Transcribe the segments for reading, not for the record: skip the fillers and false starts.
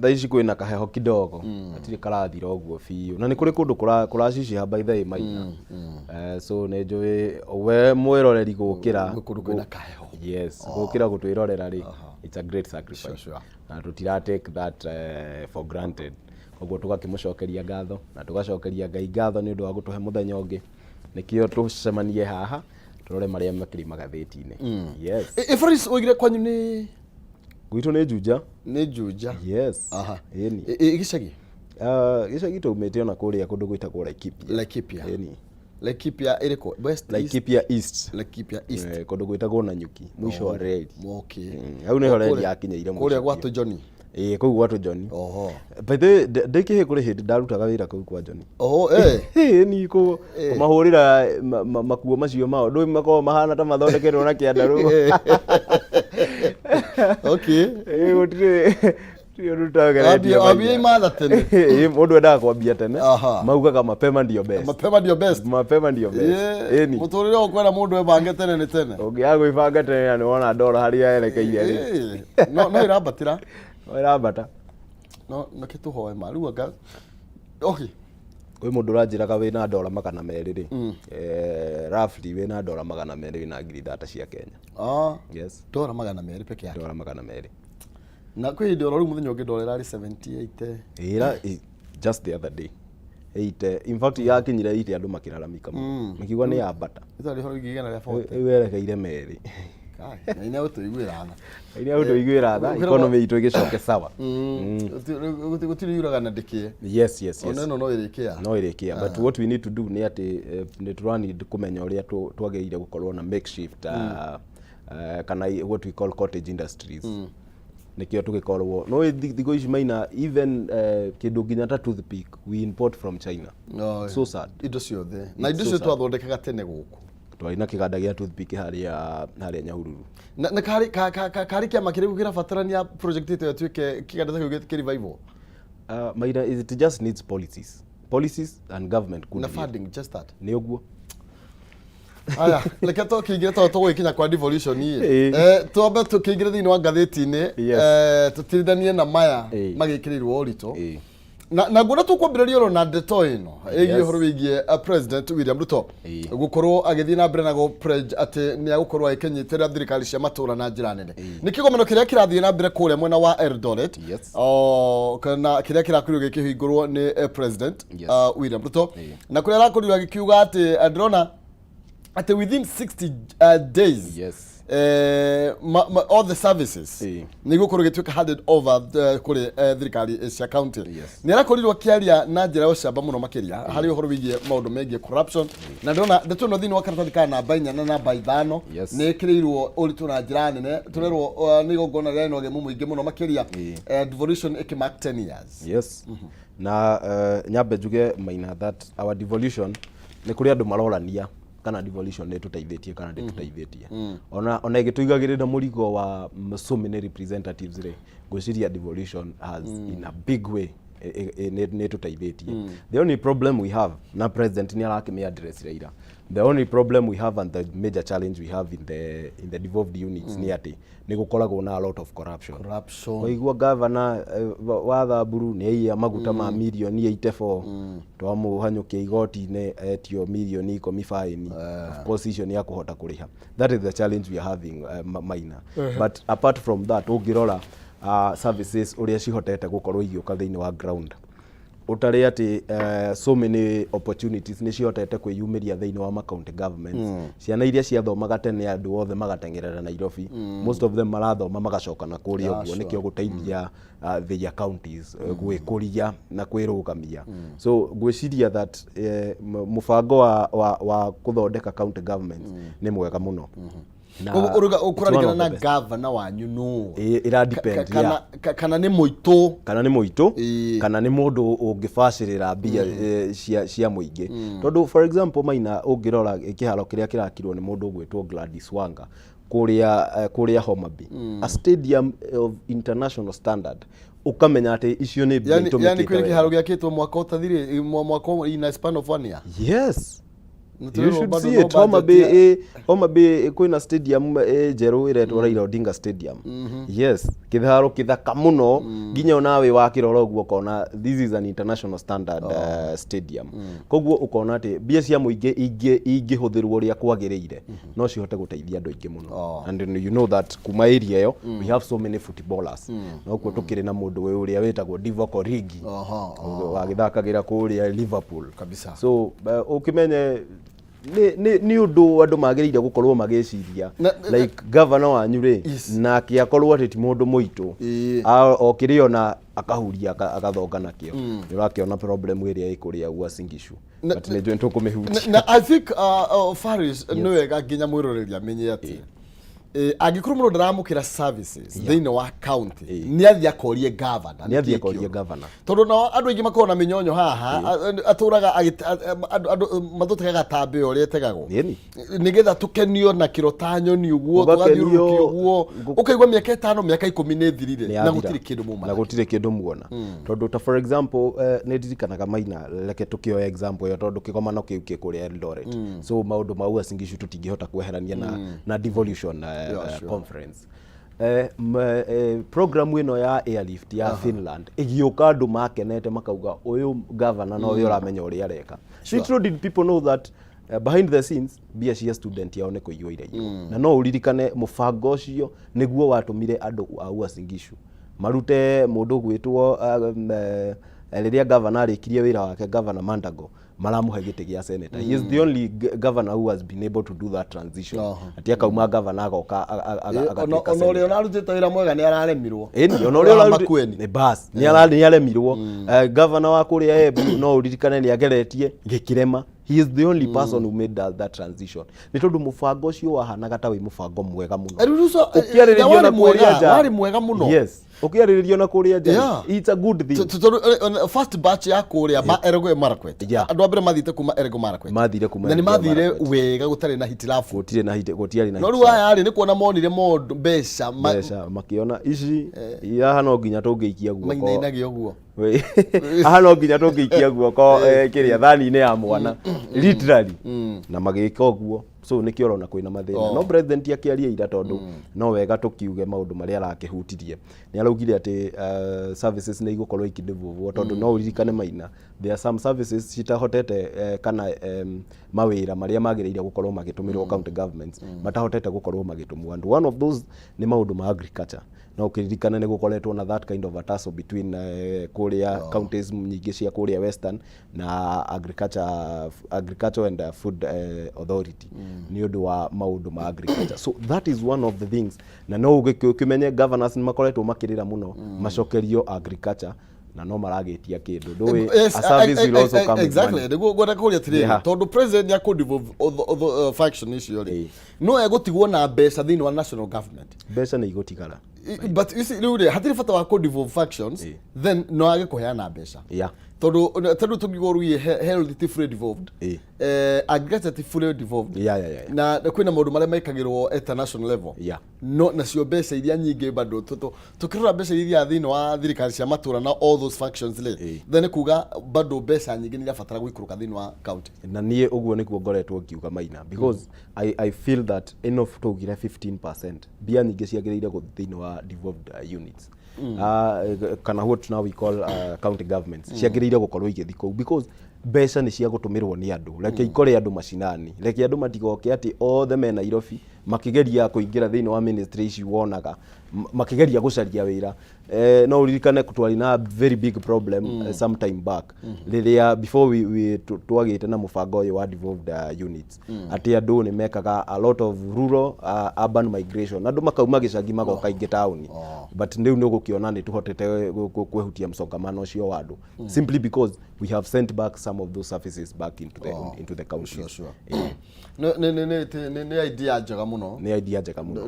Thaici kwina kaheho kidogo atiri karathira uguo biu na ni kuri kundu kuracici hamba ithai maina so ne njui we mwiroreri gukira kundu kwina kaheho yes gukira gutwirorera ri it's a great sacrifice na tutira take that for granted koguo tugakimucokeria ngatho na tugacokeria Ngai ngatho ni undu wa gutuhe muthenya ungi nikio tucemanie haha turore maria makiri magathiti-ini yes Efrains oigire kwanyu ni Gwitu ni Juja. Ni Juja. Yes. Aha. Eni. Gicagi. Gicagi tumete ona kuria kundu gwitagwo Laikipia. Laikipia. Eni. Laikipia iriko West Laikipia East. Laikipia East. Kundu gwitagwo NJUKI. Mwisho wa reli. Okay. Hau ni reli yakinyeire mwisho. Kuria gwatu Johnny. Kuu gwatu Johnny. Oho. But ndikihe kuri hindi ndarutaga wira kuu kwa Johnny. Oho ni ku mahurira makuo macio mao ndui makoo mahana ta mathondeketwo na kiandaru. Okay. Gutire rutaga abi imatha tene. Mundu endaga kwambia tene. Maugaga mapema ndio best. Mapema ndio best. Mapema ndio best. Eni. Muturire okwera mundu ebange tene ni tene. Ungiago ibanga tene ni wona ndora haria yerekeire. No irabatira. No irabata. No nakituhoe maru anga. Okay. Kwi mundu uranjiraga wina dola magana meri ri roughly wina dola magana meri wina ngiri 30 cia Kenya. Yes. Dola magana meri peke yake. Dola magana meri. Na kwi dola ru muthenya ungi dola ri 78. Ira just the other day. 8 in fact yakinyira 8 andu makiraramika mikiuga ni yambata. Ithari horo igigena ria 40. Iwerekeire meri. Kai, na ina utuiguira tha. Ina utuiguira tha economy itu igicoke sawa. Gutiri yuraga na ndikie. Yes. Ona no irikia. No irikia but what we need to do ni ati ni turani kumenya uria twageire gukorwo na makeshift kana what we call cottage industries. Nikio tugikorwo no thigo ici maina even kindu nginya ta toothpick we import from China. So sad. Indo ciothe. Na indo cio twathondekaga tene guku. Twaina kiganda gia toothpick haria Nyahururu. Na kari kia makire gukira batarania project ito yatuike kiganda ta kiu revival. Maina it just needs policies and government could. Na funding just that. Ni oguo. Aya, leke to kiingira to gwikinya kwa devolution hii. Tuambe tukiingira thini wa ngathiti-ini tutirithanie na maya magikirirwo orito. Na ngona tukwambiriria ro na ndeto ino igi horo wigie President William Ruto gukorwo agithii na mbere na go pledge ati ni agukorwo akenyitira thirikari cia matura na njira nene ni kigomano kiria kirathii na mbere kuria mwena wa Eldoret kana kiria kirakurio gikihingurwo ni President William Ruto na kuria rakurio gikiuga ati androna ati within 60 days all the services ni gukorwo gituika handed over kuri thirikari cia county ni arakorirwo kiaria na njira ocamba muno makiria hari uhoro wigie maundu megie corruption na ndona ndeto no thini wa karatathi kana namba 4 na namba 5 ni kirirwo uritu na njira nene turerwo ni gongona ria no gemu muingi muno makiria devolution ikimark 10 years. Yes. Na nyambe njuge maina that our devolution ni kuri andu marorania kana devolution ne tutaithitie kana nditutaithitie ona igituigagirira murigo wa so many representatives re gwiciria devolution has in a big way ne tutaithitie. The only problem we have na president ni arakime address raira. The only problem we have and the major challenge we have in the devolved units ni ati ni gukoragwo na a lot of corruption. Waigua governor wa Thamburu ni aiya maguta ma milioni 84 twamuhanyukia igoti-ini etio milioni 10 fine position ya kuhota kuriha. That is the challenge we are having minor. But apart from that ungirora services uria cihotete gukorwo igioka thiini wa ground utari ati so many opportunities ni cihotete kwiyumiria thiini wa county governments ciana iria ciathomaga tene andu othe magatengerera Nairobi most of them marathoma magacoka na kuria uguo nikio guteithia their counties gwikuria na kwirugamia. So gwiciria that mubango wa kuthondeka county governments ni mwega muno. Ukurarigana na governor wanyu no ira depend kana ni muito kana ni mundu ungibacirira mbia cia muingi tondu for example maina ungirora kiharo kiria kirakirwo ni mundu gwitwo Gladys Wanga kuria Homa Bay a stadium of international standard ukamenya ati icio ni mbia itumikite yani kwiri kiharo giakitwo mwaka utathire mwaka in a span of 1 year. Yes. You should see it. Homa Bay kwina stadium jeru iretwo Raila Odinga Stadium. Yes, kitharo kithaka muno nginya nawe wakirora uguo kona this is an international standard stadium. Koguo ukona ati bia cia muingi ingihũthĩrwo ria kwagĩrĩire no cihote guteithia andũ aingĩ muno. And you know that kuma area yo we have so many footballers. No kuo tukiri na mundu we uria wetagwo Divock Origi wagithakagira kuria Liverpool kabisa. So ukimenye ni undu andu magirire gukorwo magiciria like governor wanyu ri na akiakorwo ati ti mundu muitu okiriona akahuria agathonga nakio ni urakiona problem iria ikuria Uasin Gishu but ne joint kumihuti na I think Faris no wega nginya mwiroriria menye ati agikorwo mundu ndaramukira services thiini wa county ni athia korie governor tondu no andu aingi makona na minyonyo haha aturaga matutega tambe ore tegagwo nigetha tukenio na kirota nyoni uguo tugathiuruki uguo ukaigwa miaka 5 miaka 10 ne thirire na gutire kindu muona tondu ta for example ne ndirikanaga Maina leke tukioya example yo tondu kigomano kiu kikuria Eldoret so maundu ma Uasin Gishu tutingihota kweherania na devolution conference. Program ino ya airlift ya Finland igioka andu makenete makauga uyu governor no uyu ramenya uri areka. Little did people know that behind the scenes bia cia student yao ne kuigwa ira na no uririkane mubango ucio niguo watumire andu a Uasin Gishu marute mundu gwitwo riria governor arikirie wira wake governor Mandago maramuhe giti gia senator. He is the only governor who has been able to do that transition. Atia kauma governor agoka agatika ono ri onarutite wira mwega ni araremirwo ono ri onarutite ni bas ni araremirwo governor wa kuria Embu no uririkane ni ageretie gikirema. He is the only person who made that transition. Ni tondu mubango ucio wahanaga ta wi mubango mwega muno. Ukiariririo na kuria ja wari mwega muno. Yes. Ukiariririo na kuria ja it's a good thing. First batch ya kuria ma Ergo Marakwet. Andu abere mathite kuma Ergo Marakwet. Mathire kuma. Na ni mathire wega gutari na hitilafu. Gutiari na. No ru aya ni kuona monire mondo besha makiona ici ya no nginya tungeikia guoko. Maininagio guo. Aha no nginya tungeikia guoko kiria thani-ini ya mwana literally na magika guo. So ni kioro na kwina mathina no president akiaria ira tondu no wega tukiuge maundu maria arakihutirie ni araugire ati services ni igukorwo ikidevolve tondu no uririkane Maina there are some services citahotete kana mawira maria magiriire gukorwo magitumirwo county governments matahotete gukorwo magitumwo and one of those ni maundu ma agriculture no ukiririkana ni gukoretwo na that kind of a tussle between kuria counties nyingi cia kuria western na agriculture and food authority ni undu wa maundu ma agriculture. So that is one of the things na no ukimenye governors ni makoretwo makirira muno macokerio agriculture na no maragetia kindu ndui a service will also come exactly ndiguo gwenda kuria tiri tondu president ya codevolve faction icio ri no egutigwo na mbeca thiini wa national government mbeca ni igutigara but you see riu hatiri bata wa codevolve factions then no age kuheana mbeca tondu tungigoruye health fully devolved agriculture fully devolved na kwina maundu maria maikagirwo at a national level no na cio mbeca iria nyingi bado tukirora mbeca iria thiini wa thirikari cia matura na all those factions then kuga bado mbeca nyingi ni irabatara gwikuruka thiini wa county na nie uguo nikuo ngoretwo ngiuga Maina because I feel that enough tugire 15% bia nyingi ciagiriire go thiini wa devolved units kana what now we call county governments ciagiriire gukorwo igithiko because mbeca ni cia gutumirwo ni andu reke ikore andu macinani reke andu matigoke ati othe me Nairobi makigeria kuingira thiini wa ministry ici wonaga makigeria gucaria wira no uririkane kutwari na very big problem some time back riria before we twagite na mubango uyu wa devolved units ati andu ni mekaga a lot of rural urban migration andu makauma gicagi magoka ingi town but ndiu ni gukiona ni tuhotete kwehutia msongamano ucio wa andu simply because we have sent back some of those services back into the country. Sure. Ne idea njega muno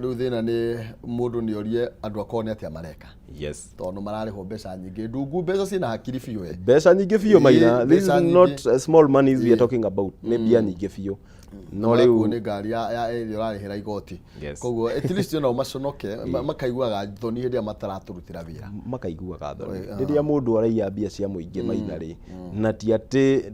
riu thina ni mundu ni orie andu akone atia mareka yes tondu marariho mbeca nyingi ndungu mbeca cina hakiri fiu mbeca nyingi fiu Maina this is not small money we are talking about ne bia nyingi fiu no riu ni ngari ya ĩrĩa ũrarĩhĩra igoti koguo at least no maconoke makaiguaga thoni hĩndĩ mataraturutĩra wĩra makaiguaga thoni rĩrĩa mũndũ araiya mbia cia mũingĩ maina rĩ na ti atĩ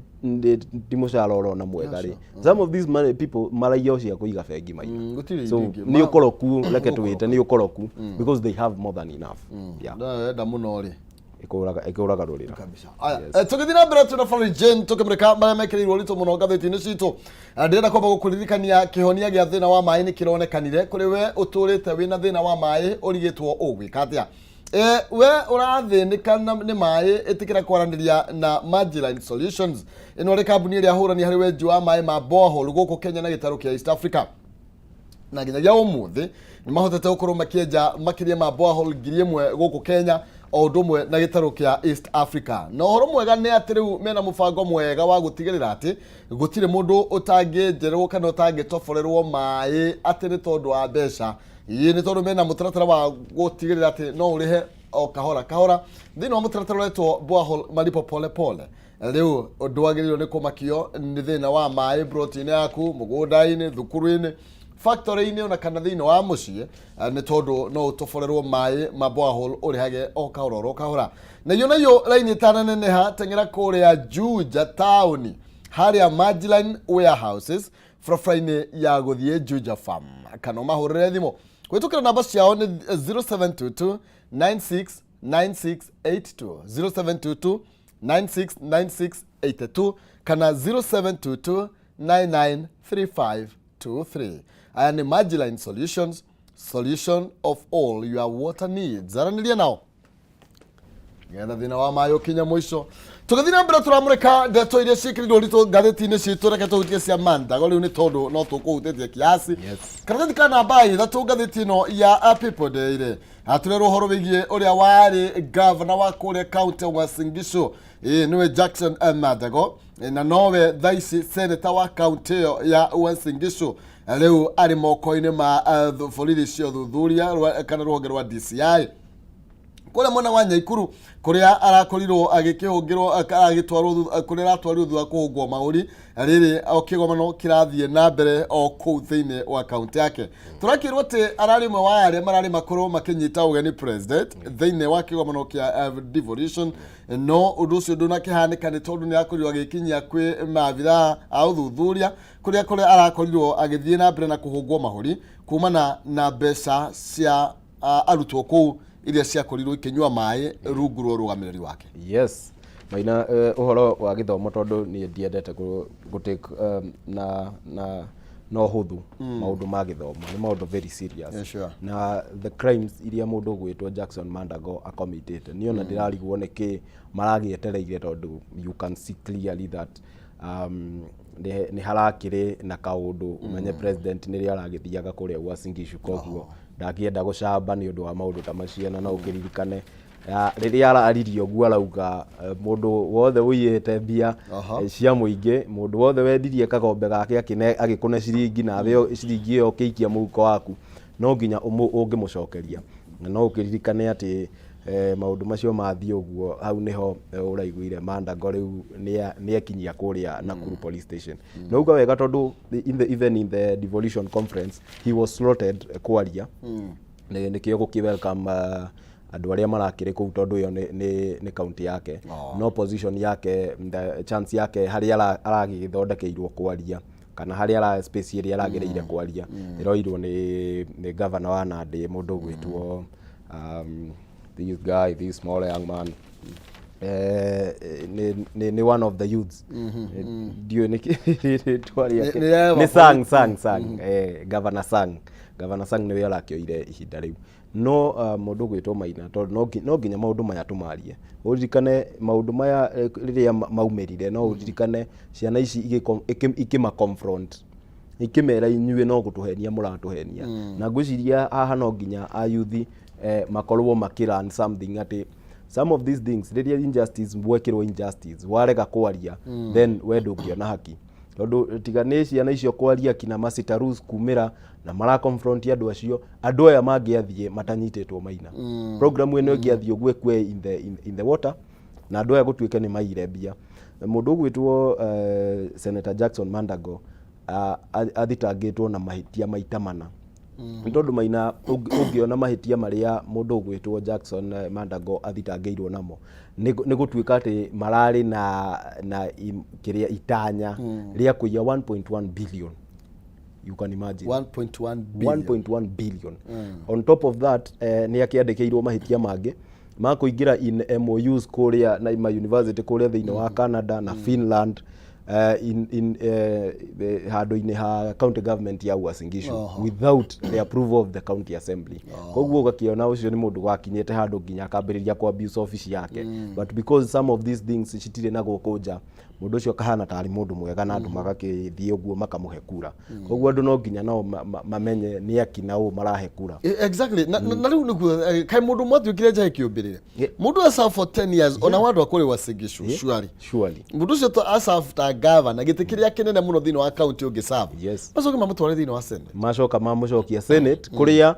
ti mũcara ũrona mwega rĩ some of these people maraiya cia kũiga bengi maina so nĩ ũkoroku reke twĩte nĩ ũkoroku because they have more than enough enda mũno rĩ ikuraga rurira kabisa aya tugithina mbere tuna family Jane tukimreka mara mekirirwo rito muno gatheti-inĩ citũ ndĩrenda kwamba gũkũririkania kĩhonia gĩa thĩna wa maĩ nĩ kĩronekanire kũrĩ we ũtũrĩte wĩna thĩna wa maĩ ũrigĩtwo ũgwĩka atĩa we ũrathĩnĩka nĩ maĩ ĩtĩkĩra kwaranĩria na Marginal Solutions ĩno nĩ kambuni ĩrĩa hũrani harĩ wenji wa maĩ ma borehole gũkũ Kenya na gĩtarũ kĩa East Africa na nginyagia ũmũthĩ nĩ mahotete gũkorwo makĩenja makĩria ma borehole 1,000 gũkũ Kenya o ndumwe na gĩtarũ kĩa East Africa no horo mwega nĩ atĩ rĩu mena mũbango mwega wa gũtigĩrĩra atĩ gũtirĩ mũndũ ũtangĩenjerwo kana ũtangĩtoborerwo maĩ atĩ nĩ tondũ wa mbeca nĩ tondũ mena mũtaratara wa gũtigĩrĩra atĩ no ũrĩhe o kahora kahora thĩinĩ wa mũtaratara ũretwo borehole malipo pole pole rĩu ũndũ wagĩrĩirwo nĩ kũmakio nĩ thĩna wa maĩ broti-inĩ yaku mũgũnda-inĩ thukuru-inĩ factory-inĩ ona kana thĩinĩ wa mũciĩ nĩ tondũ no ũtoborerwo maĩ ma borehole ũrĩhage o kahora na yo raini ĩtananeneha teng'era kũrĩa Juja town harĩa Marginal warehouses barabara-inĩ ya gũthiĩ Juja farm kana mahũrĩre thimũ gwĩtũkĩra namba ciao nĩ 0722 969682 0722 969682 kana 0722 993523 aya nĩ Marginal Solutions, solution of all your water needs. Araniria nao getha thina wa mayo kinya mwisho tugathina mbere turamureka ndeto iria cikirirwo rito gatheti-inĩ citũ reke tuhutie cia Manda rĩu nĩ tondũ no tũkũhutetie kiasi karatheti kana mbai thatu gatheti ino ya People Day ire aturerwo horo wĩgiĩ ũrĩa warĩ governor wa kũrĩa county wa Singisho niwe Jackson Mandago na nowe thaici senator wa county ya Uasin Gishu rĩu arĩ moko-inĩ ma borithi cia ũthuthuria kana rũhonge rwa DCI kũrĩa mwena wa Nyaikuru kũrĩa arakorirwo agĩkĩhũngĩrwo agĩtwarwo kũrĩa aratwarirwo thutha kũhũngwo maũri rĩrĩ o kĩgomano kĩrathiĩ na mbere o kũu thĩinĩ wa kaunti yake tũrakĩrwo atĩ ararĩ mwe wa arĩa mararĩ makorwo makĩnyita ũgeni president thĩinĩ wa kĩgomano kĩa devolution no ũndũ ũcio ndũnakĩhanĩka nĩ tondũ nĩ akorirwo agĩkinyia kwĩ maabitha a ũthuthuria kũrĩa arakorirwo agĩthiĩ na mbere na kũhũngwo mahũri kumana na mbeca cia arutwo kũu iria ciakorirwo ikinyua maĩ rungu rwa rũgamĩrĩri wake yes maina ũhoro wa gĩthomo tondũ niĩ ndiendete gũtake no hũthũ maũndũ ma gĩthomo nĩ maũndũ very serious na the crimes iria mũndũ gwĩtwo Jackson Mandago acommitted niĩ ona ndĩrarigwo nĩkĩ maragĩetereire tondũ you can see clearly that nĩ harakĩrĩ na kaũndũ umenye president nĩrĩa aragĩthiaga kũrĩa Uasin Gishu koguo ndakĩenda gũcamba nĩ ũndũ wa maũndũ ta macio na no ũkĩririkane rĩrĩa araririo guo arauga mũndũ wothe ũiyĩte mbia cia mũingĩ mũndũ wothe wendirie kagombe gake agĩkũne ciringi nawe ciringi ĩyo ũkĩikia mũhuko waku no nginya ũngĩmũcokeria na no ũkĩririkane atĩ maũndũ macio mathiĩ ũguo hau nĩho ũraiguire Mandago rĩu nĩ ekinyia kũrĩa Nakuru police station no uga wega tondũ even in the devolution conference he was slotted kwaria nĩkĩo gũkĩ-welcome andũ arĩa marakĩrĩ kũu tondũ ĩyo nĩ county yake no position yake the chance yake harĩa aragĩthondekeirwo kwaria kana harĩa ara space ĩrĩa aragĩrĩire kwaria ĩroirwo nĩ governor wa Nandi mũndũ gwĩtwo this small young man ni one of the youths ndio ni sang governor sang niwe arakĩoire ihinda rĩu no mũndũ gwĩtwo Maina tondũ no nginya maũndũ maya tũmarie ũririkane maũndũ maya rĩrĩa maumĩrire no ũririkane ciana ici ikĩma confront ikĩmera inyuĩ no gũtũhenia mũratũhenia na ngwĩciria haha no nginya a youth makorwo makilearn something atĩ some of these things rĩrĩa injustice gwekĩrwo injustice warega kwaria then we ndũngĩona haki tondũ tiga nĩ ciana icio kwaria kina Masitarus kumĩra na mara confront andũ acio andũ aya mangĩathiĩ matanyitĩtwo Maina program ĩno ĩngĩathiĩ ũguo kwe in the water na andũ aya gũtuĩke nĩ maire mbia mũndũ gwĩtwo Senator Jackson Mandago athitangĩtwo na mahĩtia maita mana. Nĩ tondũ Maina ũngĩona mahĩtia marĩa mũndũ ũgwĩtwo Jackson Mandago athitangĩirwo namo nĩ gũtuĩka atĩ mararĩ na kĩrĩa itanya rĩa kũiya 1.1 billion. You can imagine 1.1 billion. On top of that nĩ akĩandĩkĩirwo mahĩtia mangĩ ma kũingĩra in MOUs kũrĩa na university kũrĩa thĩinĩ wa Canada na Finland handũ-inĩ ha county government ya Uasin Gishu without the approval of the county assembly. Koguo ũgakĩona ũcio nĩ mũndũ wakinyĩte handũ nginya akambĩrĩria ku abuse office yake, but because some of these things citirĩ na gũkũ nja, mũndũ ũcio akahana tarĩ mũndũ mwega na andũ magakĩthiĩ ũguo makamũhe kura. Koguo andũ no nginya nao mamenye nĩ akina ũũ marahe kura. Exactly. Na rĩu nĩguo kaĩ mũndũ mwatuĩkire nja kĩũmbĩrĩre mũndũ aserve for 10 years ona wandũ akũrĩ Uasin Gishu surely mũndũ ũcio aserve ta governor gĩtĩ kĩrĩa kĩnene mũno thĩinĩ wa county ũngĩserve. Yes. Macoke mamũtware thĩinĩ wa Senate. Macoka mamũcokia Senate kũrĩa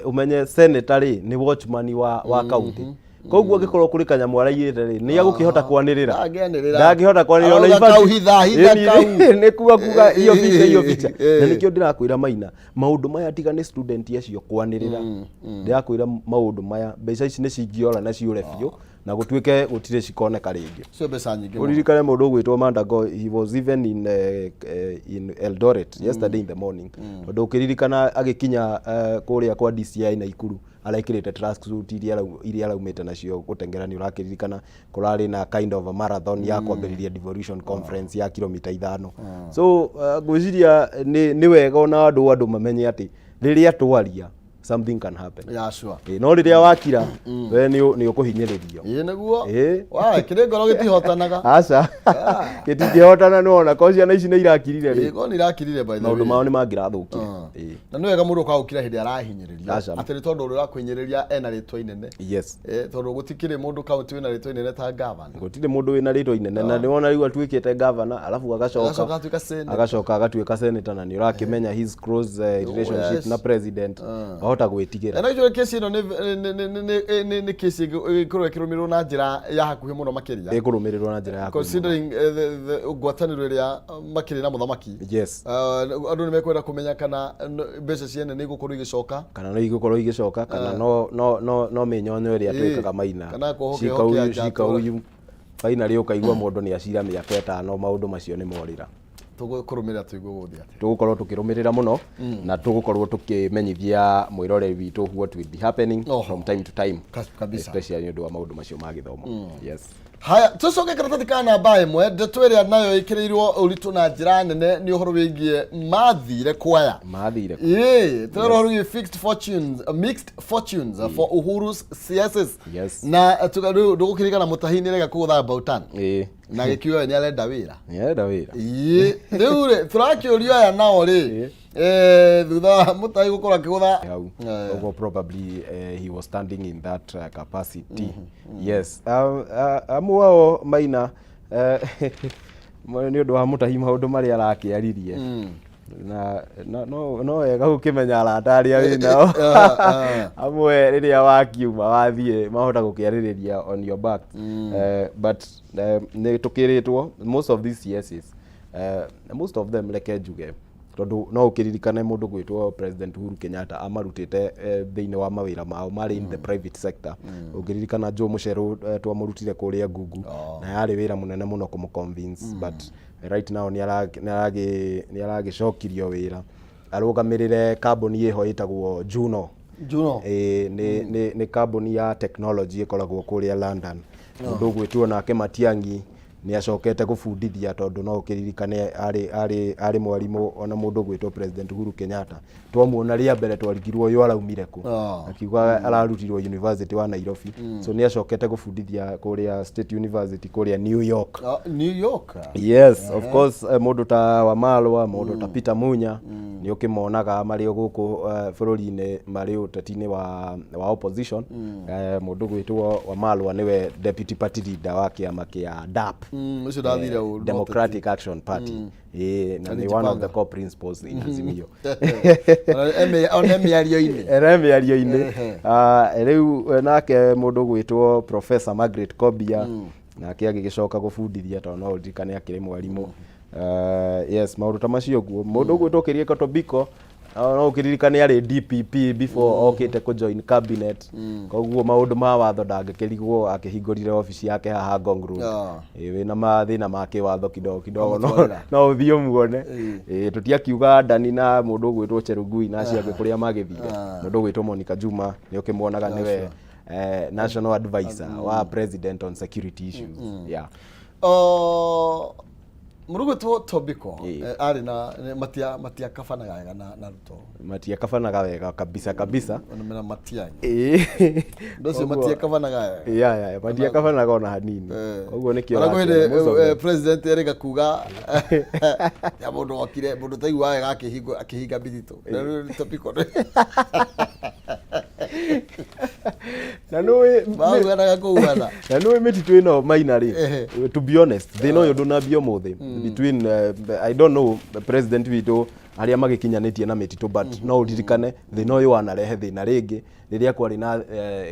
umenye senator nĩ watchman wa county. Koguo angĩkorwo kũrĩ kanyamũ araigĩte rĩ nĩ agũkĩhota kwanĩrĩra. Ndangĩhota kwanĩrĩra ona nĩ kuga iyo bica. Na nĩkĩo ndĩrakwĩra Maina maũndũ maya tiga nĩ student acio kwanĩrĩra. Ndĩrakwĩra maũndũ maya mbeca ici nĩ cingĩora na ciũre biũ na gũtuĩke gũtirĩ cikoneka rĩngĩ. Cio mbeca nyingĩ. Ũririkane mũndũ ũgwĩtwo Mandago, he was even in Eldoret yesterday in the morning. Ũndũ ũkĩririkana agĩkinya kũrĩa kwa DCI na Ikuru araikĩrĩte track suit iria araumĩte nacio gũtengera. Nĩ ũrakĩririkana kũrarĩ na kind of a marathon ya kwambĩrĩria devolution conference ya kilomita 5. So ngwĩciria nĩ wega ona andũ mamenye atĩ rĩrĩa twaria something can happen. Yeah, sure. No rĩrĩa wakira we nĩ ũkũhinyĩrĩrio. Nĩguo. Wa kĩrĩ ngoro gĩtihotanaga. Aca. Gĩtingĩhotana no ona kocia na ici nĩ irakirire rĩ. Nĩ irakirire by the way. Maũndũ mao nĩ mangĩrathũkire. Na nĩ wega mũndũ ũkaũkira hĩndĩ arahinyĩrĩrio. Atĩ nĩ tondũ ũrĩa ũrakũhinyĩrĩria ena rĩtwa inene. Yes. Tondũ gũtikĩrĩ mũndũ kaunti wĩna rĩtwa inene ta governor. Gũtirĩ mũndũ wĩna rĩtwa inene na nĩ wona rĩu atuĩkĩte governor alafu agacoka agatuĩka senator na nĩ ũrakĩmenya his close relationship na president. Ahota gwĩtigĩra. Na hiyo kesi ino nĩ kesi ĩkorwo ĩkĩrũmĩrĩrwo na njĩra ya hakuhĩ mũno makĩria. Ĩkũrũmĩrĩrwo na njĩra ya hakuhĩ. Considering the ngwatanĩro ĩrĩa makĩrĩ na mũthamaki. Yes. Andũ nĩ mekwenda kũmenya kana mbeca ciene nĩ igũkorwo igĩcoka. Kana no igũkorwo igĩcoka kana no mĩnyonyo ĩrĩa twĩkaga Maina. Kana kũhokia uyu. Finally ũkaigua mũndũ nĩ acira mĩaka 5 maũndũ macio nĩ morĩra. Tũgũkũrũmĩrĩra tũigũgũthia atĩ. Tũgũkorwo tũkĩrũmĩrĩra mũno na tũgũkorwo tũkĩmenyithia mwĩroreri witũ what will be happening from time to time. Especially nĩ ũndũ wa maũndũ macio ma gĩthomo. Yes. Haya tucoke karatathi ka namba ĩmwe ndeto ĩrĩa nayo ĩkĩrĩirwo ũritũ na njĩra nene nĩ ũhoro wĩgiĩ mathire kwaya. Tũrero rũgĩ mixed fortunes for Uhuru's CSs. Yes. Na ndũgũkĩrĩkana mũtahi-inĩ rega kũgũtha Bautan. Na gĩkiuga nĩ arenda wĩra. Rĩu rĩ tũrakĩũrio aya nao rĩ thutha mũtahi gũkorwo akĩgũtha although probably he was standing in that capacity. Yes. Amwe wao Maina nĩ ũndũ wa mũtahi maũndũ marĩa arakĩaririe na no wega gũkĩmenya arata arĩa wĩnao amwe rĩrĩa wakiuma wathiĩ mahota gũkĩarĩrĩria on your back. But nĩ tũkĩrĩtwo most of these CSs most of them reke njuge tondũ no ũkĩririkane mũndũ gwĩtwo President Uhuru Kenyatta amarutĩte thĩinĩ wa mawĩra mao marĩ in the private sector. Ũkĩririkana Joe Mucheru twamũrutire kũrĩa Google na yarĩ wĩra mũnene mũno kũmũconvince but right now nĩ aragĩcokirio wĩra arũgamĩrĩre kambuni ĩho ĩtagwo Juno. Nĩ kambuni ya technology ĩkoragwo kũrĩa London. Mũndũ gwĩtwo nake Matiang'i nĩ acokete gũbundithia tondũ no ũkĩririkane arĩ mwarimũ ona mũndũ gwĩtwo President Uhuru Kenyatta twamuona rĩa mbere twarigirwo yo araumire ku akiuga ararutirwo University wa Nairobi. So nĩ acokete gũbundithia kũrĩa State University kũrĩa New York. Yes, of course mũndũ ta Wamalwa mũndũ ta Peter Munya nĩ ũkĩmonaga marĩ gũkũ bũrũri-inĩ marĩ ũteti-inĩ wa opposition. Mũndũ gwĩtwo Wamalwa nĩwe deputy party leader wa kĩama kĩa DAP, Democratic Action Party. Na nĩ one of the core principles in Azimio. Mĩario-inĩ rĩu nake mũndũ gwĩtwo Professor Margaret Kobia nake agĩgĩcoka gũbundithia tondũ no ũririkane akĩrĩ mwarimũ Yes, maundu ta macio guo mundu gwitwo Kerieko Tobiko no ukiririkane ari DPP before okite ku join cabinet koguo maundu ma watho ndangikirigwo akihingurire office yake haha Ngong Road wina mathina ma kiwatho kidogo no uthie muone tutiakiuga ndani na mundu gwitwo Cherugui na ciake kuria magithire mundu gwitwo Monica Juma ni ukimwonaga niwe national advisor wa president on security issues. Murugo tu Tobiko ari na matia kafanaga wega na Ruto. Matia kafanaga wega kabisa. Ona matia. Ndocio matia kafanaga wega. Ya matia kafanaga ona hanini. Koguo nikio. Ona president erega kuga ya mundu wakire mundu taigua wega akihinga bithito. Tobiko. Na nowe metitu ino mainari to be honest they know you don't have your mother between I don't know the president wito aria magikinyanitie na metitu but no uririkane they know you anarehe thina ringi riria kwari na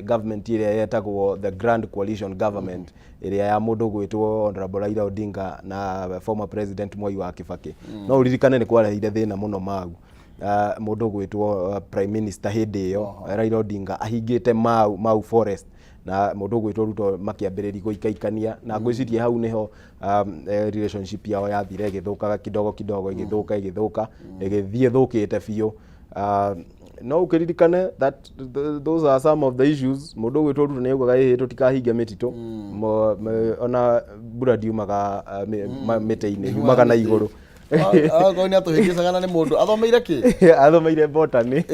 government iria yetagwo the grand coalition government iria ya mundu gwitwo Honorable Raila Odinga na former president Mwai wa Kibaki no uririkane ni kwareheire thina muno mau mundu gwitwo prime minister hindi yo Raila Odinga ahingite mau forest na mundu gwitwo Ruto makiambiriri guikaikania na ngwicirie hau niho relationship yao yathire igithukaga kidogo igithuka igithie thukite biu no ukiririkane that those are some of the issues mundu gwitwo Ruto niugaga tutikahinge metitu ona mbura diumaga mete-ini yumaga na iguru Ako ni atuhingicaga na ni mundu athomeire ki athomeire botany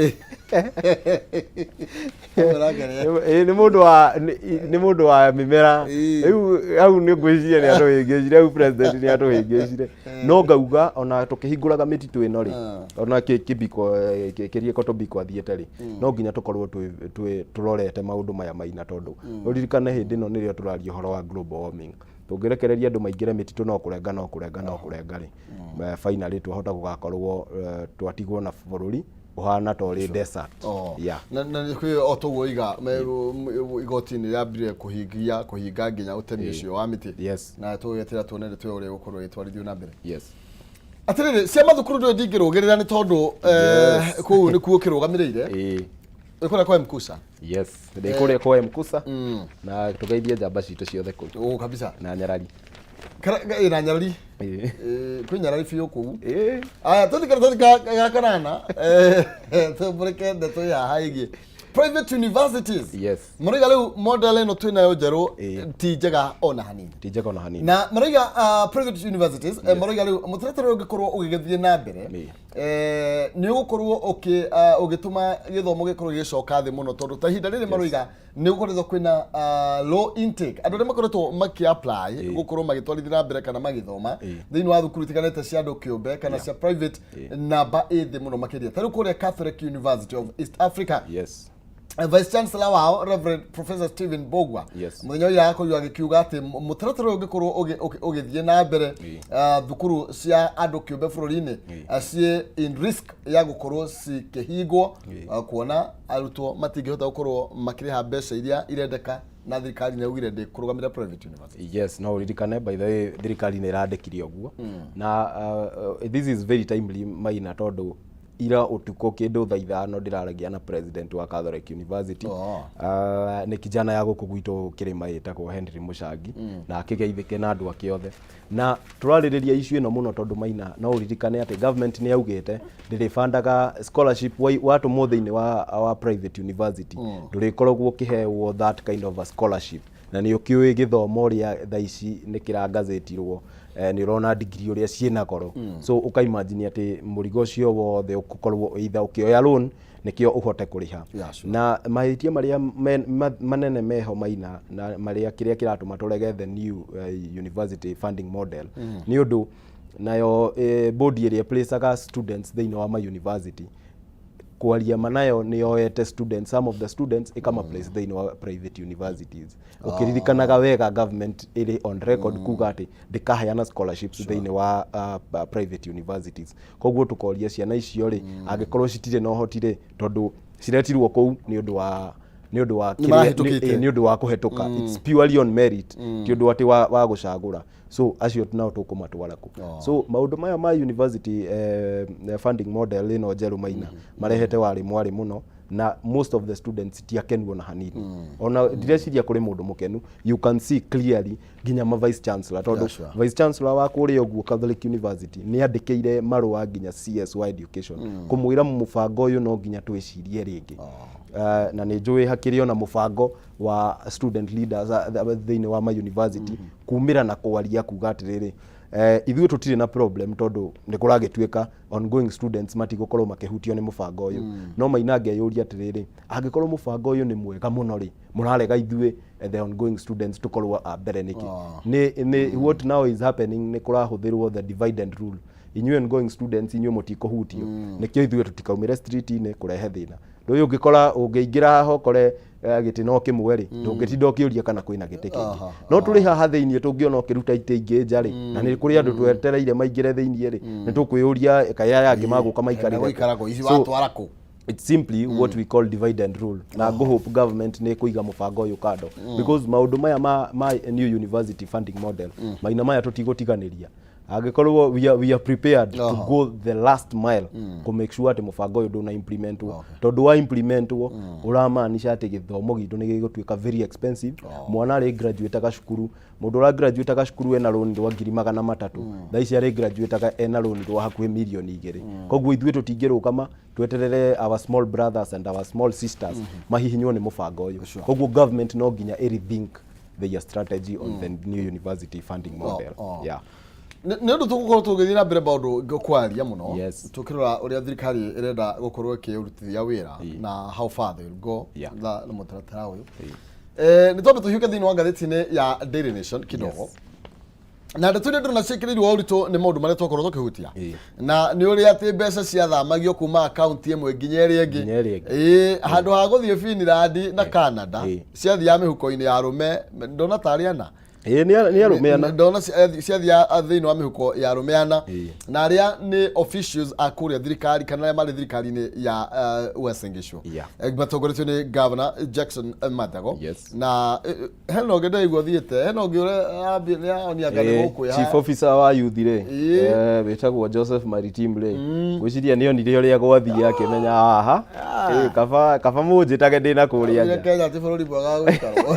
ni mundu wa mimera au ni ngwiciria ni atuhingicire au president ni atuhingicire no ngauga ona tukihinguraga mititu ino ri ona Kibiko Kerieko Tobiko athiete ri no nginya tukorwo turorete maundu maya maina tondu uririkane hindi no nirio turaria horo wa global warming tungirekereria andu maingire mititu no kurenga ri finally twahota gugakorwo twatigwo na bururi uhana tori desert na kwi otoguo iga igotini riambire kuhinga nginya utemi ucio wa miti na tugetira tuonere twe uri gukorwo itwarithio na mbere atiriri cia mathukuru ndio ndingirugirira ni tondu kuu ni kuo kirugamirire ikora kwa Mkusa ndikuria kwa Mkusa na tugeithie njamba citu ciothe kuu kabisa na Nyarari na Nyarari kwi Nyarari fiyo kuu aya tuthikara kanana tubureke ndeto ya haigi private universities muriga riu model ino twinayo njeru ti njega ona hanini na muriga private universities muriga riu mutaratara ungikorwo ugigithie na mbere ni ugukorwo ugituma githomo gikorwo gicoka thi muno tondu ta hinda riri maruiga ni ukoretwo kwina low intake andu ria makoretwo maki apply gukorwo magitwarithia na mbere kana magithoma thiini wa thukuru tiganete cia andu kiumbe kana cia private namba ithi muno makiria tariu kuria Catholic University of East Africa Vice Chancellor wao Reverend Professor Stephen Bogwa muthenya uyu akoyo agikiuga ati mutaratara ungikorwo ugithie na mbere thukuru cia andu kiumbe bururi-ini cie in risk ya gukorwo cikihingwo kuona arutwo matingihota gukorwo makiriha mbeca iria irendeka na thirikari ni ugire ndi kurugamira private university no uririkane by the way thirikari ni irandikirie oguo na this is very timely maina tondu ira utuko kindu thaa ithano ndiraragia na president wa Catholic University ni kijana ya guku gwitu kirima yetagwo Henry Mushangi na akigeithike na andu akiothe na turaririria issue ino muno tondu maina no uririkane ati government ni yaugite ndirifandaga scholarship watu mothe-ini wa private university ndurikoragwo kiheo that kind of a scholarship na ni ukiwe githomo ria thaa ici ni kirangazetirwo ni rona degree uria ciena goro so ukaimagine ati murigo ucio wothe ukukorwo either ukioya loan nikio uhote kuriha na mahitia maria manene meho maina na maria kiria kiratuma turege the new university funding model ni undu nayo body area placeaga students they know ama university kwaria manayo ni yoete students some of the students ikama place they know private universities ukiririkanaga wega government iri on record kuga ati ndikaheana scholarships they know private universities koguo tukoria ciana icio ri angikorwo citire no hotire tondu ciretirwo kou ni undu wa nĩ ũndũ wa kũhetũka. It's purely on merit, ti ũndũ atĩ wa gũcagũra. So acio nao tũkũmatwara ku. So maũndũ maya ma university funding model ĩno njerũ Maina marehete warimũ mũno, na most of the students tiakenwo na hanini. Ona direciria kũrĩ mũndũ mũkenu, you can see clearly nginya ma vice chancellor, tondũ vice chancellor wa kũrĩa ũguo Catholic University nĩ andĩkĩire marũa nginya CSY Education kũmwĩra mũbango ũyũ no nginya twĩcirie rĩngĩ. Na nĩ njũĩ hakĩrĩ ona mũbango wa student leaders thĩinĩ wa ma university kumĩra na kwaria kuga atĩrĩrĩ, ithuĩ tũtirĩ na problem tondũ nĩ kũragĩtuĩka ongoing students matigũkorwo makĩhutio nĩ mũbango ũyũ. No Maina angĩyũria atĩrĩrĩ, angĩkorwo mũbango ũyũ nĩ mwega mũno rĩ, mũrarega ithuĩ the ongoing students tũkorwo mbere nĩkĩ? What now is happening nĩ kũrahũthĩrwo the divide and rule. Inyuĩ ongoing students inyuĩ mũtikũhutio, nĩkĩo ithuĩ tũtikaumĩre street-inĩ kũrehe thĩna. Ndũyũ ũngĩkora ũngĩingĩra haha ũkore gĩtĩ no kĩmwe rĩ, ndũngĩtinda ũkĩũria kana kwĩna gĩtĩ kĩngĩ. No tũrĩ haha thĩinĩ tũngĩona ũkĩruta itĩ ingĩ nja rĩ, na nĩ kũrĩ andũ twetereire maingĩre thĩinĩ rĩ, nĩ tũkwĩyũria kaya yangĩ magũka maikarĩre. It's simply what we call divide and rule. Na hope government nĩ kũiga mũbango ũyũ kando, because maũndũ maya ma new university funding model Maina maya tũtigũtiganĩria. Angĩkorwo we are prepared to go the last mile to make sure atĩ mũbango ũyũ ndũna implementwo, tondũ wa implementwo ũramaanisha atĩ gĩthomo gitũ nĩ gĩgũtuĩka very expensive. Mwana arĩ graduate cukuru, mũndũ ũra graduate cukuru ena loan rwa 300,000, thaa ici arĩ graduate ena loan rwa hakuhĩ milioni 2. Koguo ithuĩ tũtingĩrũkama tweterere our small brothers and our small sisters mahihinywo nĩ mũbango ũyũ. Koguo government no nginya rethink their strategy on the new university funding model. Nĩ ũndũ tũgũkorwo tũgĩthiĩ na mbere maũndũ ngũkwaria mũno, tũkĩrora ũrĩa thirikari ĩrenda gũkorwo ĩkĩrutithia wĩra na how far they will go na mũtaratara ũyũ. Nĩ twambe tũhiũke thĩinĩ wa ngathĩti-inĩ ya Daily Nation kidogo, na ndeto iria ndĩrona ciĩkĩrĩirwo ũritũ nĩ maũndũ marĩa twakorwo tũkĩhutia, na nĩ ũrĩa atĩ mbeca ciathamagio kuma akaunti ĩmwe nginya ĩrĩa ĩngĩ, handũ ha gũthiĩ Finland na Canada ciathiaga mĩhuko-inĩ ya arũme. Ndona tarĩ ana nĩ arũmeana, ndona ciathiaga thĩinĩ wa mĩhuko ya arũmeana, na arĩa nĩ officials a kũrĩa thirikari kana arĩa marĩ thirikari-inĩ ya Uasin Gishu matongoretio nĩ Governor Jackson Madago. Na hena ũngĩ ndaigua thiĩte, hena ũngĩ ũrĩa nĩaonia ngane gũkũ ya chief officer wa youth rĩ, wĩtagwo Joseph Maritim rĩ, gwĩciria nĩonire ũrĩa gwathiĩ akĩmenya haha kaba mũnjĩtage ndĩna kũrĩa nja Kenya ti bũrũri mwega gũikarwo.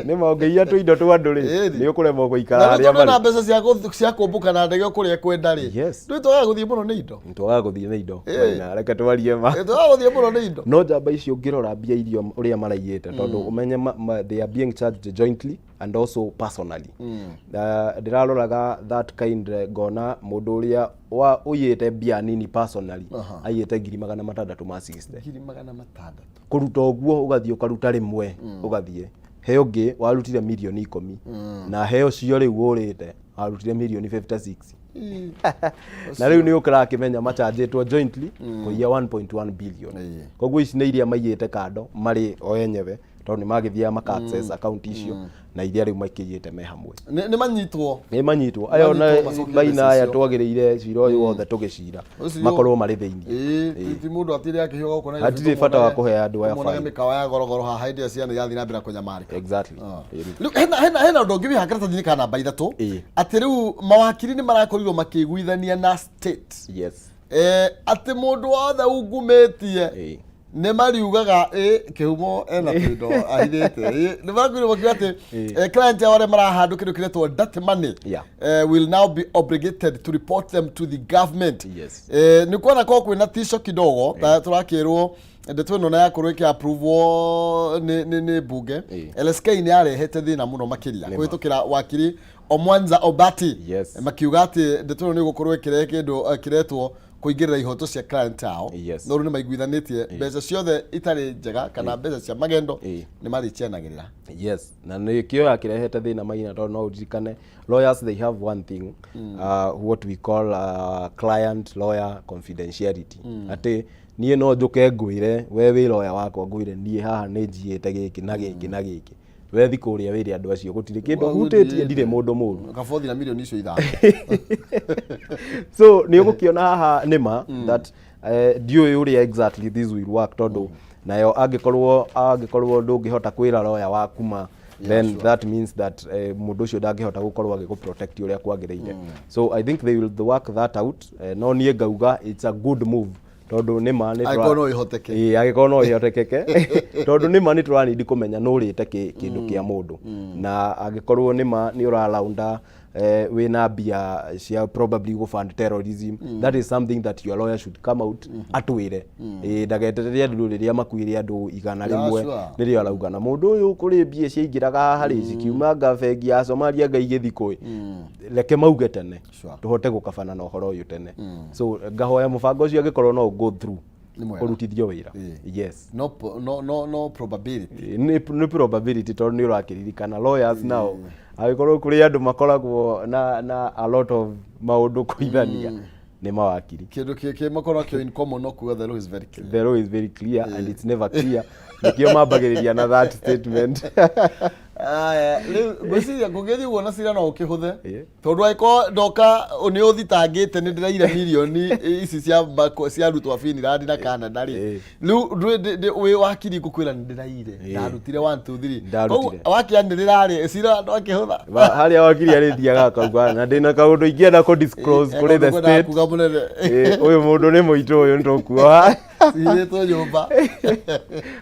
Nĩ maongeia tũindo twa andũ rĩ, nĩ ũkũremwo gũikara harĩa marĩ. Na mbeca cia kũmbũka na ndege kũrĩa kwenda rĩ, nĩ twaga gũthiĩ mũno nĩ indo. Nĩ twaga gũthiĩ nĩ indo. Na reke twarie ma. Nĩ twaga gũthiĩ mũno nĩ indo. No njamba icio ũngĩrora mbia irio ũrĩa maraigĩte, tondũ ũmenye they are being charged jointly and also personally. Ndĩraroraga that kind ngona mũndũ ũrĩa ũiyĩte mbia nini personally aiyĩte 600,000 ma 60. 600,000. Kũruta ũguo ũgathiĩ ũkaruta rĩmwe ũgathiĩ. Heo ũngĩ warutire milioni 10 na heo cio rĩu ũrĩte warutire milioni 56. Na rĩu nĩ ũkĩrakĩmenya machanjĩtwo jointly kũiya 1.1 billion. Koguo ici nĩ iria maigĩte kando marĩ o enyewe, tondũ nĩ magĩthiaga maka access account icio na iria rĩu makĩigĩte me hamwe. Nĩ manyitwo ayo na Maina aya twagĩrĩire cira ũyũ wothe tũgĩcira makorwo marĩ thĩinĩ. Ti mũndũ atĩrĩ akĩhiũga gũkũ na hatirĩ bata wa kũhe andũ aya fine. Mĩkawa ya gorogoro haha hĩndĩ ĩrĩa ciana igathiĩ na mbere kũnyamarĩka. Exactly. Hena ũndũ ũngĩ wĩ karatathi-inĩ ka namba 3 atĩ rĩu mawakiri nĩ marakorirwo makĩiguithania na state atĩ mũndũ wothe ungumĩtie nĩ mariugaga kĩhumo ena tũindo ahithĩte. Nĩ marakorirwo makiuga atĩ client arĩa marahandũ kĩndũ kĩretwo dirty money will now be obligated to report them to the government. Nĩ kuona kwa kwĩna tisho kidogo tũrakĩrwo ndeto ĩno na yakorwo ĩkĩ-approve nĩ bunge. LSK nĩ yarehete thĩna mũno makĩria kũhĩtũkĩra wakiri Omwanza Obati makiuga atĩ ndeto ĩno nĩ gũkorwo ĩkĩrehe kĩndũ kĩretwo kũingĩrĩra ihoto cia client yao. No rĩu nĩ maiguithanĩtie mbeca ciothe itarĩ njega kana mbeca cia magendo nĩ marĩcianagĩrĩra. Na nĩ kĩo yakĩrehete thĩna Maina, tondũ no ũririkane lawyers they have one thing what we call client lawyer confidentiality. Atĩ niĩ no njũke ngwĩre we wĩ lawyer wakwa ngwĩre niĩ haha nĩ njiyĩte gĩkĩ na gĩkĩ na gĩkĩ, we thiĩ kũrĩa wĩre andũ acio gũtirĩ kĩndũ hutĩtie, ndirĩ mũndũ mũru kabothi na milioni icio ithano. So nĩ ũgũkĩona haha nĩma that ndiũĩ ũrĩa exactly this will work, tondũ nayo angĩkorwo ndũngĩhota kwĩra lawyer waku ma then that means that mundu ucio ndangĩhota gukorwo agĩgũprotect ũrĩa kwagĩrĩire. So I think they will work that out. No niĩ ngauga it's a good move tondu nĩ ma nĩ agĩkorwo no ihotekeke tondu nĩ ma nĩ tũranidi kũmenya no ũrĩte kĩndũ kĩa mũndũ na agĩkorwo nĩ ma nĩ ũralaunda wina mbia cia probably go fund terrorism. That is something that your lawyer should come out atwire ndagetereria andũ rĩrĩa makuire andũ igana rĩmwe nĩrĩo arauga na mũndũ ũyũ kũrĩ mbia ciaingĩraga harĩ cikiuma bengi ya Somalia ngai gĩthikũ reke mauge tene tũhote gũkabana na ũhoro ũyũ tene. So ngahoya mũbango ũcio angĩkorwo no go through kurutithio wira. Yes, no probability ni probability tondu ni ũrakĩririkana lawyers now agĩkorwo kũrĩ andũ makoragwo na a lot of maũndũ kũithania nĩ mawakiri kĩndũ kĩngĩ makoragwo kĩo in common no kuga the law is very clear. The law is very clear and it's never clear. Nikio mambagĩrĩria na that statement. Rĩu gwĩciria kũngĩthiĩ guona cira no ũkĩhũthe tondũ angĩkorwo ndoka nĩ ũthitangĩte nĩ ndĩraire mirioni ici cia arutwo a Finland na Canada rĩ rĩu wĩ wakiri ngũkwĩra nĩ ndĩraire ndarutire 1 2 3 koguo wakĩanĩrĩra rĩ cira no akĩhũtha harĩa wakiri arĩthiaga akauga na ndĩna kaũndũ ingĩenda kũ disclose kũrĩ the state ũyũ mũndũ nĩ mũitũ ũyũ nĩ tũkuoha cirĩtwo nyũmba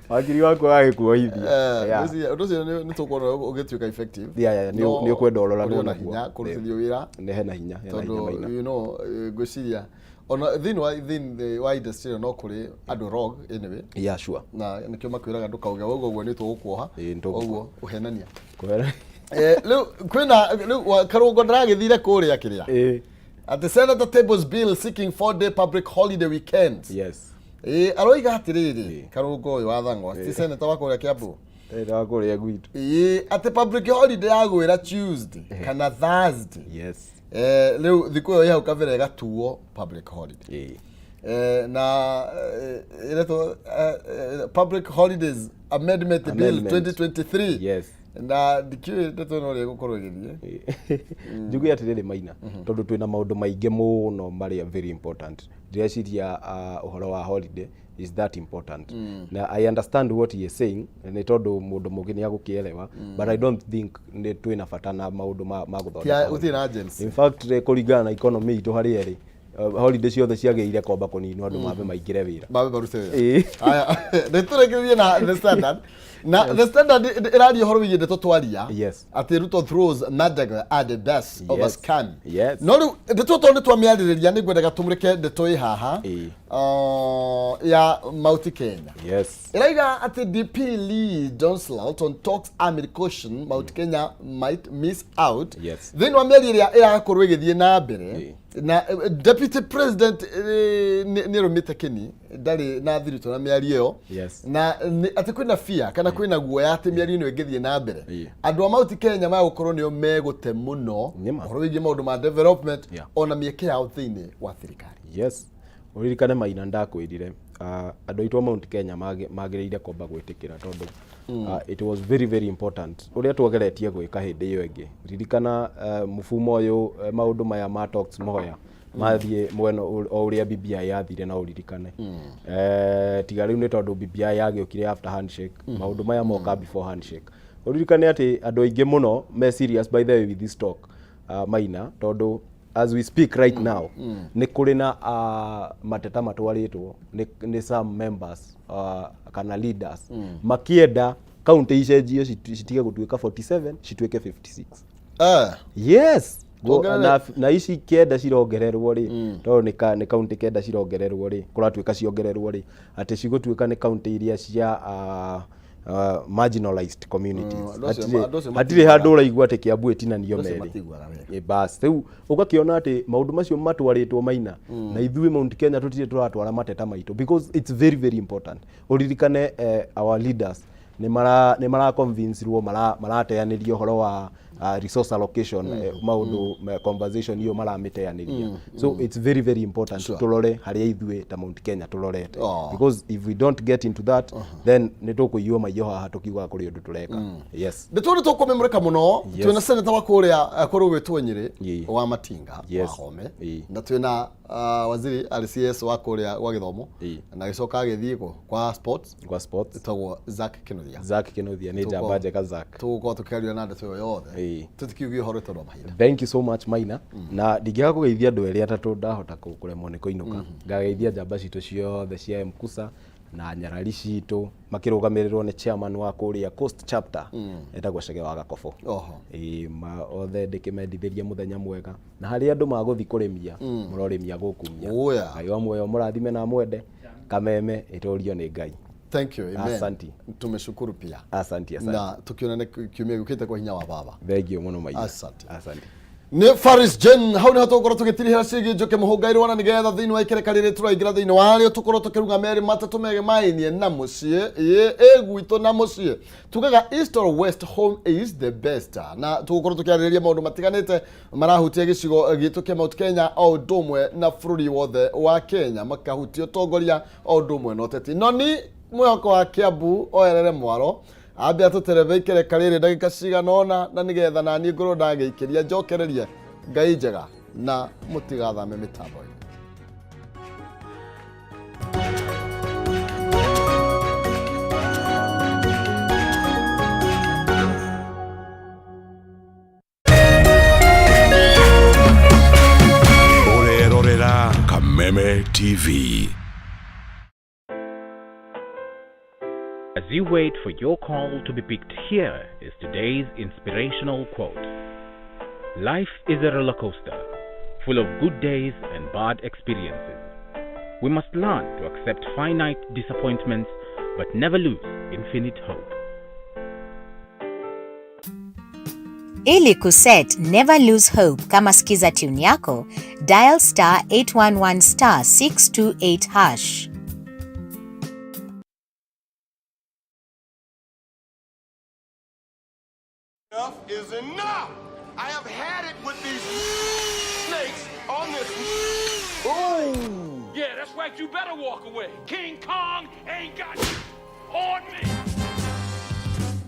wakiri wakwa agĩkuohithia ũndũ ũcio nĩ tũkuona ũgĩtuĩka effective nĩ ũkwenda ũroragwo na hinya kũrutithio wĩra nĩ hena hinya tondũ you know ngwĩciria ona thĩinĩ wa industry no kũrĩ andũ rogue anyway. Yeah, sure. Na nĩkĩo makwĩraga ndũkauge ũguo nĩ tũgũkuoha ũguo ũhenania kwera rĩu kwĩna rĩu Karũngo ndaragĩthire kũrĩa kĩrĩa at the Senator tables bill seeking 4-day public holiday weekend. Yes. Aroiga atĩrĩrĩ Karũngo ũyũ wa Thang'wa ti senator wa kũrĩa Kiambu wa kũrĩa gwitũ atĩ public holiday yagwĩra Tuesday kana Thursday. Yes. Rĩu thikũ ĩyo yahau kabere gatuo public holiday na ireto public holidays amendment bill 2023. Yes. Na ndikiuĩ ndeto no rĩgũkorwo ĩgĩthiĩ njuge atĩrĩrĩ Maina tondũ twĩna maũndũ maingĩ mũno marĩa very important ndĩreciria ũhoro wa holiday is that important. Now I understand what he is saying nĩ tondũ mũndũ mũngĩ nĩ agũkĩelewa but I don't think nĩ twĩna bata na maũndũ ma gũthondeka. In fact kũringana na economy itũ harĩa ĩrĩ holiday ciothe ciagĩrĩire kwamba kũninwo andũ mambe maingĩre wĩra barute wĩra. Aya nĩ tũrĩkĩrĩrie na the standard na the standard ĩraria ũhoro wĩgiĩ ndeto twaria atĩ Ruto throws Madaga at the best of a scam. No rĩu ndeto nĩ twamĩarĩrĩria nĩ ngwendaga tũmũrĩke ndeto ĩ haha ya Mount Kenya. Ĩraiga atĩ DP lead onslaught on talks amid caution Mount Kenya might miss out. Thĩinĩ wa mĩario ĩrĩa ĩrakorwo ĩgĩthiĩ na mbere na deputy president nĩ Romita Keni ndarĩ na thirito na mĩario ĩyo na atĩ kwĩna fear kana kwĩna guoya atĩ mĩario ĩno ĩngĩthiĩ na mbere andũ a Mount Kenya magũkorwo nĩo megũte mũno ũhoro wĩgiĩ maũndũ ma development ona mĩeke yao thĩinĩ wa thirikari. Yes, ũririkane Maina ndakwĩrire andũ aitũ a Mount Kenya magĩrĩire kwamba gwĩtĩkĩra tondũ it was very very important ũrĩa twageretie gwĩka hĩndĩ ĩyo ĩngĩ ririkana mũfumo ũyũ maũndũ maya ma talks moya mathiĩ mwena o ũrĩa BBI yathire na ũririkane tiga rĩu nĩ tondũ BBI yagĩũkire after handshake maũndũ maya moka before handshake ũririkane atĩ andũ aingĩ mũno me serious by the way with this talk Maina tondũ as we speak right now nĩ kũrĩ na mateta matwarĩtwo nĩ some members kana leaders makienda county icenjio citige gũtuĩka 47 cituĩke 56. Yes. Na ici kenda cirongererwo rĩ tondũ nĩ county kenda cirongererwo rĩ kũratuĩka ciongererwo rĩ atĩ cigũtuĩka nĩ county iria cia marginalized communities. Hatirĩ handũ ũraigua atĩ Kiambu ĩtinanio merĩ. Bas rĩu ũgakĩona atĩ maũndũ macio matwarĩtwo Maina na ithuĩ Mount Kenya tũtirĩ tũratwara mateta maitũ because it's very very important. Ũririkane our leaders nĩ mara convince ruo marateanĩrio ũhoro wa resource allocation maundu conversation hiyo maramiteaniria so it's very very important tulore haria ithuĩ ta Mount Kenya tulorete because if we don't get into that then nitukuiywo maiyo haha tukiuga kuri undu tureka yes ndituri tukumemurika muno twina senator wa kuria kurugwitwo Nyeri wa Matinga wa Home na twina waziri RCS wa kuria wa githomo na gicoka agithii kwa sports tagwo Zack Kinothia ni jamba njega Zack tugukorwo tukiaria na ndeto yothe tutikiugie horo tondu mahinda. Thank you so much Maina na ndingiaga kugeithia andu eri atatu ndahota kuremwo ni kuinuka ngageithia njamba citu ciothe cia Mkusa na nyarari citu makirugamirirwo ni chairman wa kuria Coast chapter etagwo Chege wa Gakobo othe ndikimendithĩria muthenya mwega na hari andu maguthi kurimia murorimia gukumia Ngai wa muoyo murathime na mwende Kameme itorio ni Ngai. Thank you. Amen. Asante. Tumeshukuru pia. Asante. Na tukionana kiumia gukite kwa hinya wa baba. Thank you muno Maina. Asante. Asante. Ni Faris Jen hau ni hatukorwo tugitirihira cigi njuke muhunga irwana nigetha thiini wa ikereka riri turaigira thiini wario tukorwo tukiruga meri matatu mege mainie na mucie gwito na mucie tugaga east or west, home is the best na tukorwo tukiarĩrĩria maundu matiganite marahutia gicigo gitu kia Mount Kenya o ndumwe na bururi wothe wa Kenya makahutia utongoria o ndumwe na uteti no ni mwako wa Kiambu oerere mwaro ambe atutereve ikereka riri ndagika cigana ona na nigetha nani ngorwo ndagiikiria njokererie Ngai njega na mutigathame mitambo. Orerorera Kameme TV. As you wait for your call to be picked, here is today's inspirational quote. Life is a roller coaster, full of good days and bad experiences. We must learn to accept finite disappointments, but never lose infinite hope. Ili kuset never lose hope kama skiza tune yako, dial *811 *628#. Enough is enough. I have had it with these snakes on this. Oh! Yeah, that's right. You better walk away. King Kong ain't got you on me.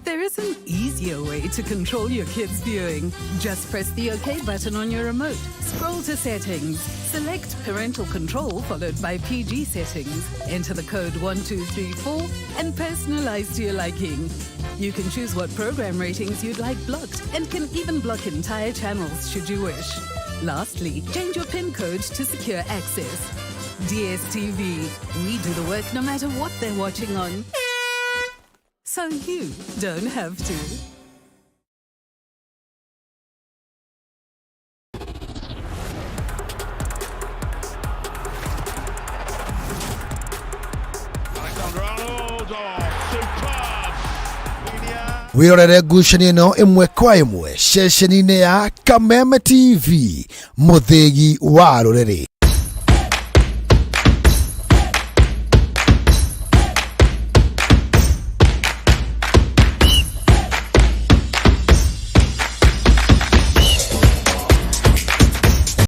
There is an easier way to control your kids' viewing. Just press the OK button on your remote. Scroll to settings. Select parental control followed by PG settings. Enter the code 1234 and personalize to your liking. You can choose what program ratings you'd like blocked and can even block entire channels should you wish. Lastly, change your PIN code to secure access. DSTV, we do the work no matter what they're watching on. So you don't have to. Wirorere ngucanio ino imwe kwa imwe ceceni-inĩ ya Kameme TV, muthegi wa rũrĩrĩ.